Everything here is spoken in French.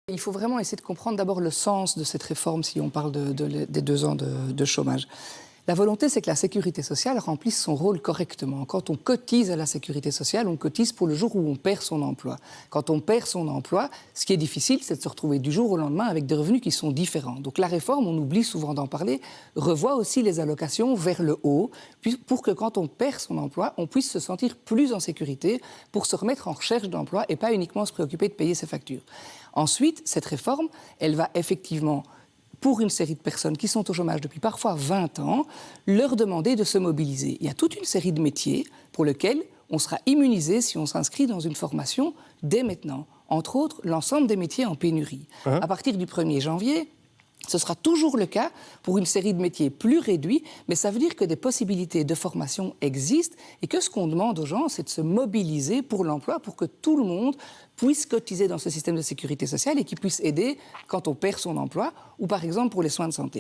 Il faut vraiment essayer de comprendre d'abord le sens de cette réforme si on parle des 2 ans de chômage. La volonté, c'est que la sécurité sociale remplisse son rôle correctement. Quand on cotise à la sécurité sociale, on cotise pour le jour où on perd son emploi. Quand on perd son emploi, ce qui est difficile, c'est de se retrouver du jour au lendemain avec des revenus qui sont différents. Donc la réforme, on oublie souvent d'en parler, revoit aussi les allocations vers le haut, pour que quand on perd son emploi, on puisse se sentir plus en sécurité pour se remettre en recherche d'emploi et pas uniquement se préoccuper de payer ses factures. Ensuite, cette réforme, elle va effectivement, pour une série de personnes qui sont au chômage depuis parfois 20 ans, leur demander de se mobiliser. Il y a toute une série de métiers pour lesquels on sera immunisé si on s'inscrit dans une formation dès maintenant. Entre autres, l'ensemble des métiers en pénurie. À partir du 1er janvier, ce sera toujours le cas pour une série de métiers plus réduits, mais ça veut dire que des possibilités de formation existent et que ce qu'on demande aux gens, c'est de se mobiliser pour l'emploi, pour que tout le monde puisse cotiser dans ce système de sécurité sociale et qu'il puisse aider quand on perd son emploi ou par exemple pour les soins de santé.